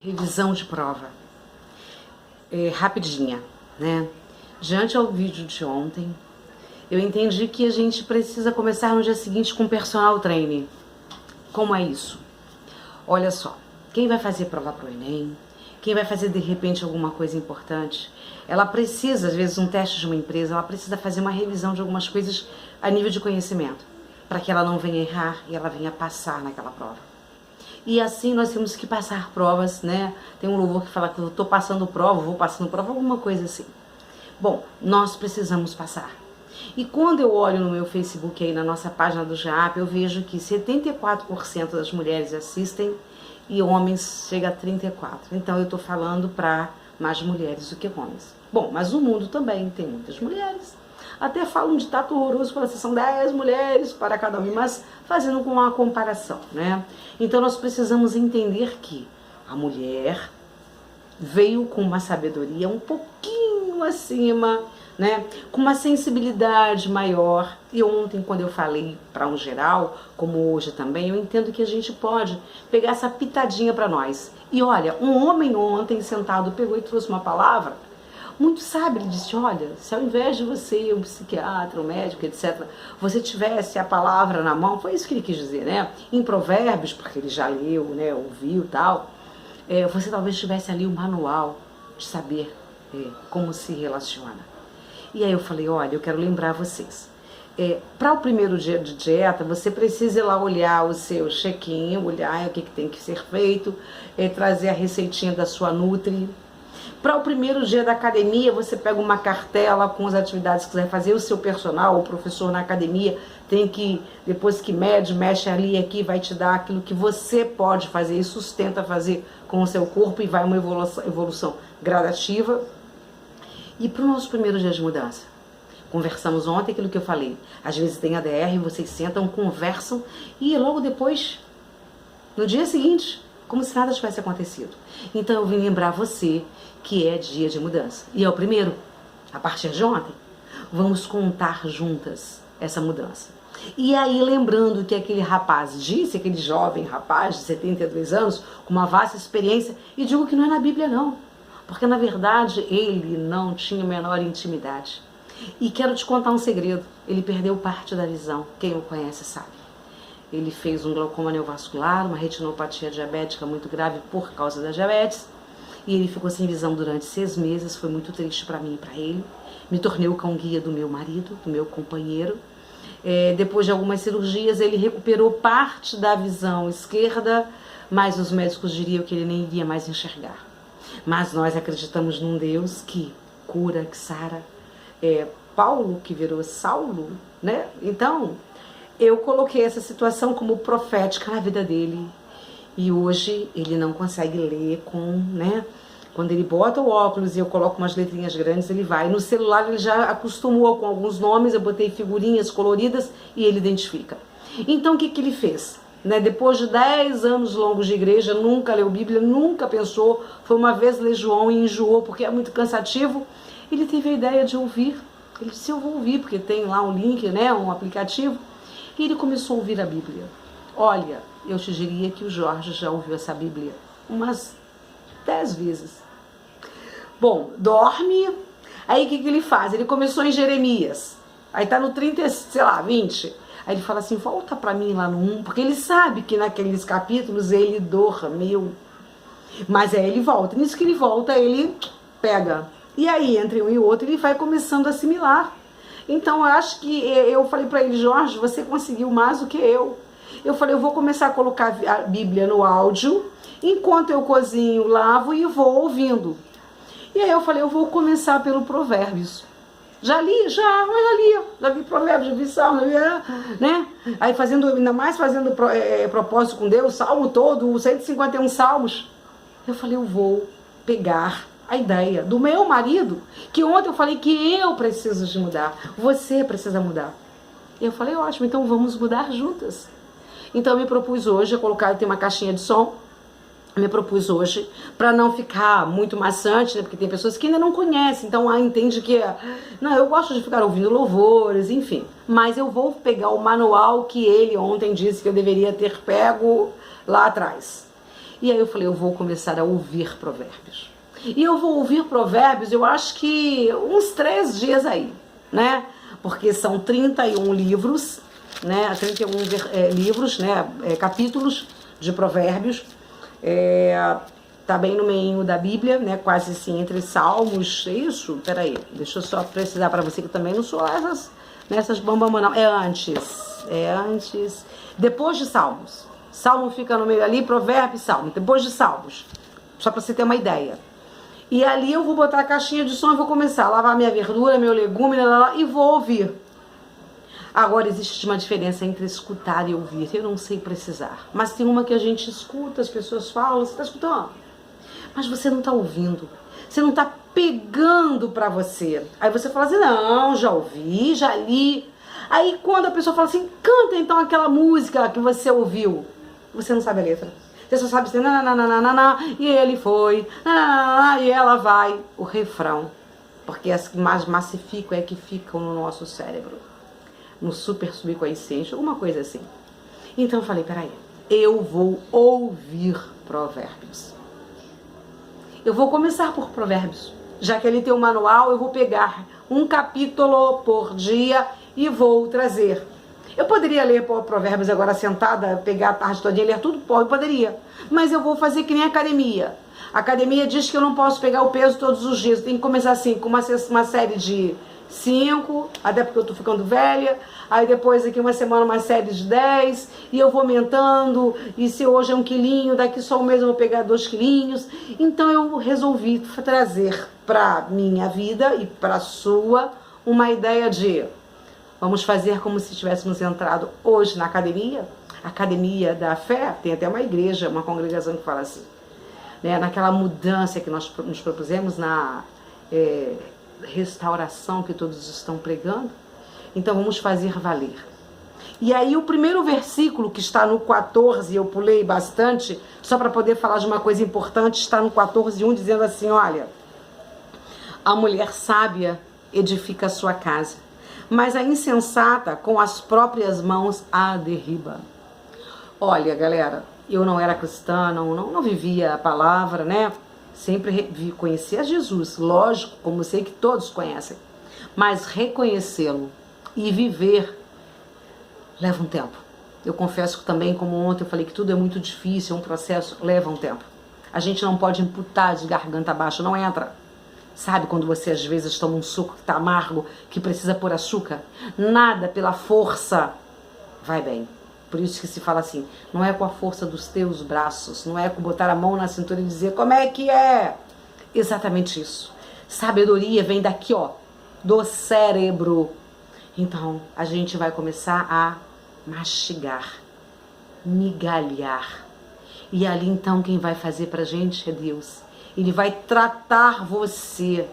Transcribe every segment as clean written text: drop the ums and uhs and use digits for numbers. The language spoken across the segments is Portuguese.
Revisão de prova. Rapidinha, né? Diante ao vídeo de ontem, eu entendi que a gente precisa começar no dia seguinte com personal training. Como é isso? Olha só, quem vai fazer prova pro Enem, quem vai fazer de repente alguma coisa importante, ela precisa, às vezes um teste de uma empresa, ela precisa fazer uma revisão de algumas coisas a nível de conhecimento, para que ela não venha errar e ela venha passar naquela prova. E assim nós temos que passar provas, né? Tem um louvor que fala que eu tô passando prova, vou passando prova, alguma coisa assim. Bom, nós precisamos passar. E quando eu olho no meu Facebook aí, na nossa página do GEAP, eu vejo que 74% das mulheres assistem e homens chega a 34%. Então eu tô falando para mais mulheres do que homens. Bom, mas o mundo também tem muitas mulheres. Até falo um ditado horroroso, fala assim, são 10 mulheres para cada homem, mas fazendo com uma comparação, né? Então nós precisamos entender que a mulher veio com uma sabedoria um pouquinho acima, né? Com uma sensibilidade maior. E ontem, quando eu falei para um geral, como hoje também, eu entendo que a gente pode pegar essa pitadinha para nós. E olha, um homem ontem sentado pegou e trouxe uma palavra muito sábio. Ele disse, olha, se ao invés de você, um psiquiatra, um médico, etc., você tivesse a palavra na mão, foi isso que ele quis dizer, né? Em Provérbios, porque ele já leu, né, ouviu e tal, você talvez tivesse ali o manual de saber como se relaciona. E aí eu falei, olha, eu quero lembrar vocês, para o primeiro dia de dieta, você precisa ir lá olhar o seu check-in, olhar o que tem que ser feito, trazer a receitinha da sua Nutri. Para o primeiro dia da academia, você pega uma cartela com as atividades que quiser fazer, o seu personal, o professor na academia, tem que, depois que mexe ali e aqui, vai te dar aquilo que você pode fazer e sustenta fazer com o seu corpo e vai uma evolução gradativa. E para o nosso primeiro dia de mudança? Conversamos ontem aquilo que eu falei. Às vezes tem ADR, vocês sentam, conversam e logo depois, no dia seguinte, como se nada tivesse acontecido. Então eu vim lembrar você que é dia de mudança. E é o primeiro, a partir de ontem, vamos contar juntas essa mudança. E aí lembrando que aquele rapaz disse, aquele jovem rapaz de 72 anos, com uma vasta experiência, e digo que não é na Bíblia não, porque na verdade ele não tinha a menor intimidade. E quero te contar um segredo, ele perdeu parte da visão, quem o conhece sabe. Ele fez um glaucoma neovascular, uma retinopatia diabética muito grave por causa da diabetes, e ele ficou sem visão durante 6 meses, foi muito triste para mim e para ele. Me tornei o cão-guia do meu marido, do meu companheiro. Depois de algumas cirurgias, ele recuperou parte da visão esquerda, mas os médicos diriam que ele nem iria mais enxergar. Mas nós acreditamos num Deus que cura, que sara. Paulo, que virou Saulo, né? Então, eu coloquei essa situação como profética na vida dele. E hoje ele não consegue ler né? Quando ele bota o óculos e eu coloco umas letrinhas grandes, ele vai. No celular ele já acostumou com alguns nomes, eu botei figurinhas coloridas e ele identifica. Então o que ele fez? Né? Depois de 10 anos longos de igreja, nunca leu Bíblia, nunca pensou, foi uma vez ler João e enjoou porque é muito cansativo. Ele teve a ideia de ouvir. Ele disse, eu vou ouvir, porque tem lá um link, né? Um aplicativo. E ele começou a ouvir a Bíblia. Olha, eu te diria que o Jorge já ouviu essa Bíblia umas 10 vezes. Bom, dorme, aí o que ele faz? Ele começou em Jeremias, aí tá no 30, sei lá, 20. Aí ele fala assim, volta pra mim lá no 1, porque ele sabe que naqueles capítulos ele dormiu. Mas aí ele volta, nisso que ele volta, ele pega. E aí, entre um e outro, ele vai começando a assimilar. Então, eu acho que eu falei pra ele, Jorge, você conseguiu mais do que eu. Eu falei, eu vou começar a colocar a Bíblia no áudio, enquanto eu cozinho, lavo e vou ouvindo. E aí eu falei, eu vou começar pelo Provérbios. Já li Provérbios, já vi Salmo, né? Aí ainda mais fazendo propósito com Deus, Salmo todo, 151 Salmos. Eu falei, eu vou pegar a ideia do meu marido, que ontem eu falei que eu preciso de mudar, você precisa mudar. E eu falei, ótimo, então vamos mudar juntas. Então eu me propus hoje a colocar, tem uma caixinha de som, me propus hoje, para não ficar muito maçante, né, porque tem pessoas que ainda não conhecem, então entende que, não, eu gosto de ficar ouvindo louvores, enfim, mas eu vou pegar o manual que ele ontem disse que eu deveria ter pego lá atrás. E aí eu falei, eu vou começar a ouvir provérbios. E eu vou ouvir provérbios, eu acho que uns 3 dias aí, né? Porque são 31 livros, né? 31 livros, né? Capítulos de provérbios. Tá bem no meio da Bíblia, né? Quase assim, entre Salmos, isso? Peraí, deixa eu só precisar para você que eu também não sou nessas bambambam, não. É antes, depois de Salmos. Salmo fica no meio ali, Provérbio e Salmo, depois de Salmos. Só para você ter uma ideia. E ali eu vou botar a caixinha de som e vou começar a lavar minha verdura, meu legume, e vou ouvir. Agora, existe uma diferença entre escutar e ouvir. Eu não sei precisar. Mas tem uma que a gente escuta, as pessoas falam, você está escutando? Mas você não está ouvindo. Você não está pegando para você. Aí você fala assim, não, já ouvi, já li. Aí quando a pessoa fala assim, canta então aquela música que você ouviu. Você não sabe a letra. Você só sabe assim, nananana, e ele foi, nananana, e ela vai. O refrão. Porque as que mais massificam é que ficam no nosso cérebro. No super subconsciente, alguma coisa assim. Então eu falei, peraí, eu vou ouvir provérbios. Eu vou começar por provérbios. Já que ele tem um manual, eu vou pegar um capítulo por dia e vou trazer. Eu poderia ler provérbios agora sentada, pegar a tarde toda e ler tudo? Eu poderia. Mas eu vou fazer que nem academia. A academia diz que eu não posso pegar o peso todos os dias. Tem que começar assim, com uma série de 5, até porque eu tô ficando velha. Aí depois aqui uma semana uma série de 10. E eu vou aumentando. E se hoje é 1 quilinho, daqui só um mês eu vou pegar 2 quilinhos. Então eu resolvi trazer pra minha vida e pra sua uma ideia de... Vamos fazer como se tivéssemos entrado hoje na academia. Academia da Fé, tem até uma igreja, uma congregação que fala assim. Né? Naquela mudança que nós nos propusemos, na restauração que todos estão pregando. Então vamos fazer valer. E aí o primeiro versículo, que está no 14, eu pulei bastante, só para poder falar de uma coisa importante, está no 14:1, dizendo assim, olha, a mulher sábia edifica a sua casa, mas a insensata com as próprias mãos a derriba. Olha, galera, eu não era cristã, não vivia a palavra, né? Sempre conhecia Jesus, lógico, como sei que todos conhecem. Mas reconhecê-lo e viver leva um tempo. Eu confesso que também, como ontem eu falei que tudo é muito difícil, é um processo, leva um tempo. A gente não pode imputar de garganta baixa, não entra. Sabe quando você às vezes toma um suco que tá amargo, que precisa pôr açúcar? Nada pela força vai bem. Por isso que se fala assim, não é com a força dos teus braços, não é com botar a mão na cintura e dizer como é que é. Exatamente isso. Sabedoria vem daqui, ó, do cérebro. Então, a gente vai começar a mastigar, migalhar. E ali então quem vai fazer pra gente é Deus. Ele vai tratar você,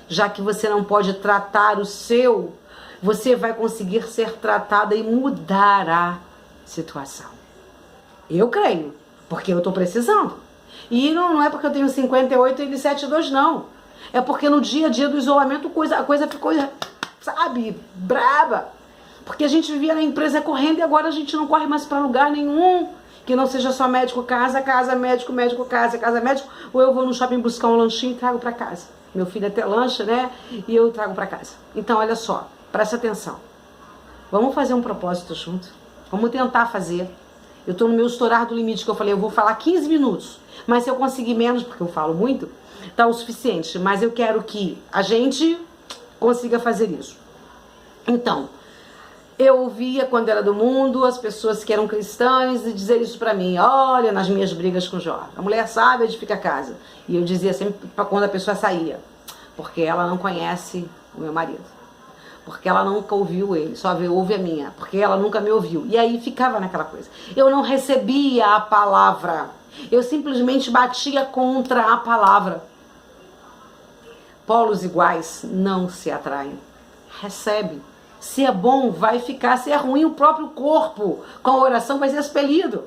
já que você não pode tratar o seu, você vai conseguir ser tratada e mudar a situação. Eu creio, porque eu estou precisando. E não é porque eu tenho 58 e 72, não. É porque no dia a dia do isolamento a coisa ficou, sabe, braba. Porque a gente vivia na empresa correndo e agora a gente não corre mais para lugar nenhum. Que não seja só médico, casa, médico, médico, casa, médico. Ou eu vou no shopping buscar um lanchinho e trago para casa. Meu filho até lancha, né? E eu trago para casa. Então, olha só, presta atenção. Vamos fazer um propósito junto. Vamos tentar fazer. Eu tô no meu estourar do limite, que eu falei, eu vou falar 15 minutos. Mas se eu conseguir menos, porque eu falo muito, tá o suficiente. Mas eu quero que a gente consiga fazer isso. Então, eu ouvia quando era do mundo as pessoas que eram cristãs e dizer isso pra mim. Olha, nas minhas brigas com Jó, a mulher sabe edifica a casa. E eu dizia sempre pra quando a pessoa saía, porque ela não conhece o meu marido, porque ela nunca ouviu ele, só ouve a minha, porque ela nunca me ouviu. E aí ficava naquela coisa. Eu não recebia a palavra, eu simplesmente batia contra a palavra. Polos iguais não se atraem. Recebe. Se é bom, vai ficar. Se é ruim, o próprio corpo, com a oração, vai ser expelido.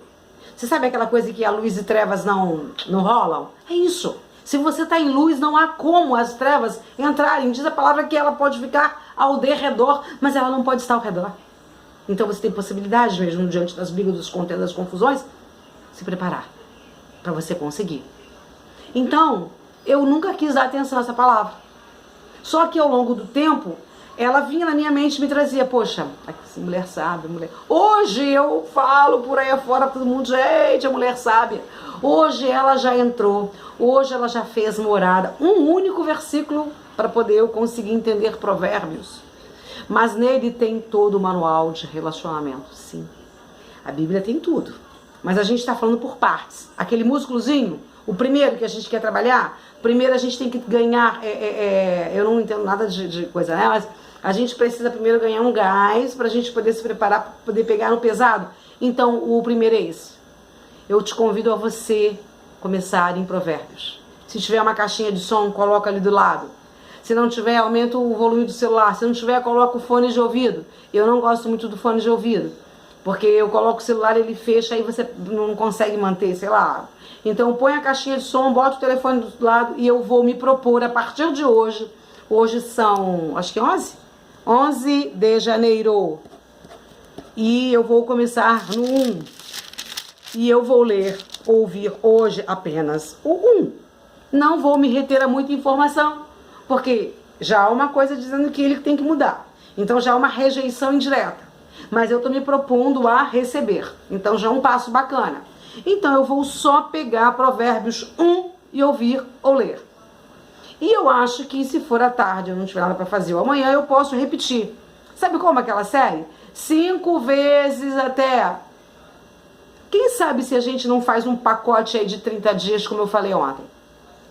Você sabe aquela coisa que a luz e trevas não rolam? É isso. Se você está em luz, não há como as trevas entrarem. Diz a palavra que ela pode ficar ao derredor, mas ela não pode estar ao redor. Então você tem possibilidade mesmo, diante das brigas, dos contendas, das confusões, se preparar. para você conseguir. Então, eu nunca quis dar atenção a essa palavra. Só que ao longo do tempo, ela vinha na minha mente e me trazia, poxa, essa mulher sábia, mulher. Hoje eu falo por aí afora pra todo mundo, gente, a mulher sábia. Hoje ela já entrou, hoje ela já fez morada. Um único versículo para poder eu conseguir entender Provérbios. Mas nele tem todo o manual de relacionamento, sim. A Bíblia tem tudo. Mas a gente está falando por partes. Aquele músculozinho, o primeiro que a gente quer trabalhar, primeiro a gente tem que ganhar, eu não entendo nada de coisa, né? Mas a gente precisa primeiro ganhar um gás para a gente poder se preparar para poder pegar no pesado. Então, o primeiro é esse. Eu te convido a você começar em Provérbios. Se tiver uma caixinha de som, coloca ali do lado. Se não tiver, aumenta o volume do celular. Se não tiver, coloca o fone de ouvido. Eu não gosto muito do fone de ouvido, porque eu coloco o celular, ele fecha, aí você não consegue manter, sei lá. Então põe a caixinha de som, bota o telefone do lado e eu vou me propor a partir de hoje. Hoje são, acho que 11 de janeiro. E eu vou começar no 1. E eu vou ouvir hoje apenas o 1. Não vou me reter a muita informação, porque já há uma coisa dizendo que ele tem que mudar. Então já há uma rejeição indireta. Mas eu estou me propondo a receber. Então já é um passo bacana. Então eu vou só pegar Provérbios 1 e ouvir ou ler. E eu acho que se for à tarde, eu não tiver nada para fazer, ou amanhã eu posso repetir. Sabe como aquela série? 5 vezes até. Quem sabe se a gente não faz um pacote aí de 30 dias, como eu falei ontem?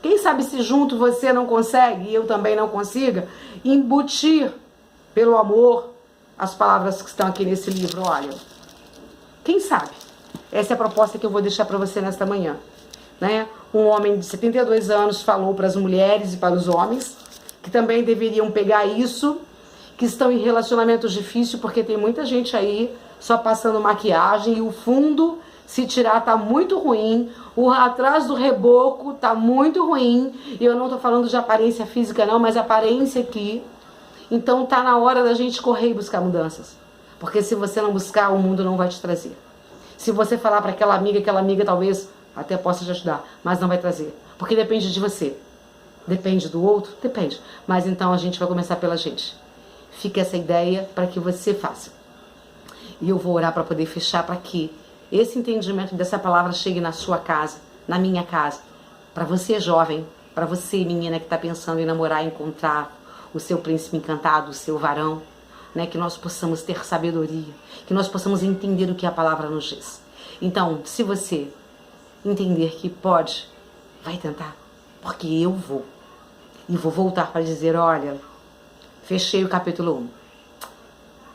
Quem sabe se junto você não consegue, e eu também não consiga, embutir pelo amor as palavras que estão aqui nesse livro, olha. Quem sabe? Essa é a proposta que eu vou deixar para você nesta manhã. Né? Um homem de 72 anos falou para as mulheres e para os homens que também deveriam pegar isso, que estão em relacionamentos difíceis, porque tem muita gente aí só passando maquiagem e o fundo, se tirar, tá muito ruim, o atrás do reboco tá muito ruim, e eu não tô falando de aparência física não, mas aparência aqui. Então tá na hora da gente correr e buscar mudanças, porque se você não buscar, o mundo não vai te trazer. Se você falar para aquela amiga talvez até possa te ajudar, mas não vai trazer, porque depende de você. Depende do outro? Depende. Mas então a gente vai começar pela gente. Fica essa ideia para que você faça. E eu vou orar para poder fechar, para que esse entendimento dessa palavra chegue na sua casa, na minha casa. Para você jovem, para você menina que está pensando em namorar, encontrar o seu príncipe encantado, o seu varão, né? Que nós possamos ter sabedoria, que nós possamos entender o que a palavra nos diz. Então, se você entender que pode, vai tentar, porque eu vou. E vou voltar para dizer, olha, fechei o capítulo 1.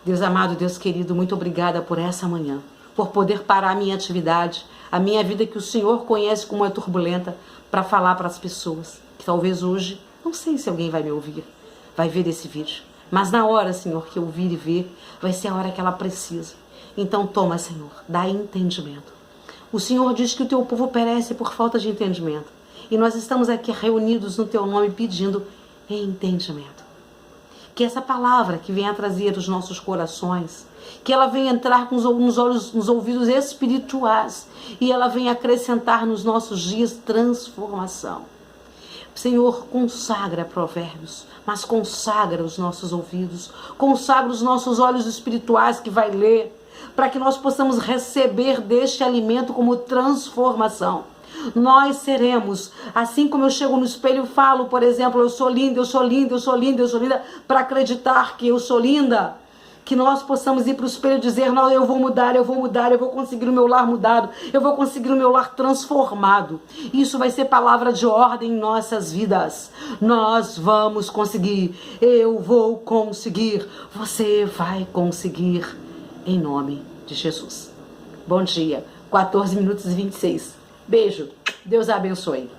Deus amado, Deus querido, muito obrigada por essa manhã, por poder parar a minha atividade, a minha vida que o Senhor conhece como é turbulenta, para falar para as pessoas, que talvez hoje, não sei se alguém vai me ouvir, vai ver esse vídeo, mas na hora, Senhor, que eu ouvir e ver, vai ser a hora que ela precisa. Então toma, Senhor, dá entendimento. O Senhor diz que o teu povo perece por falta de entendimento. E nós estamos aqui reunidos no teu nome pedindo entendimento. Que essa palavra que venha trazer os nossos corações, que ela venha entrar nos ouvidos espirituais e ela venha acrescentar nos nossos dias transformação. Senhor, consagra Provérbios, mas consagra os nossos ouvidos, consagra os nossos olhos espirituais que vai ler, para que nós possamos receber deste alimento como transformação. Nós seremos, assim como eu chego no espelho e falo, por exemplo, eu sou linda, eu sou linda, eu sou linda, eu sou linda, para acreditar que eu sou linda, que nós possamos ir para o espelho e dizer, não, eu vou mudar, eu vou conseguir o meu lar mudado, eu vou conseguir o meu lar transformado. Isso vai ser palavra de ordem em nossas vidas. Nós vamos conseguir, eu vou conseguir, você vai conseguir, em nome de Jesus. Bom dia, 14 minutos e 26. Beijo, Deus abençoe.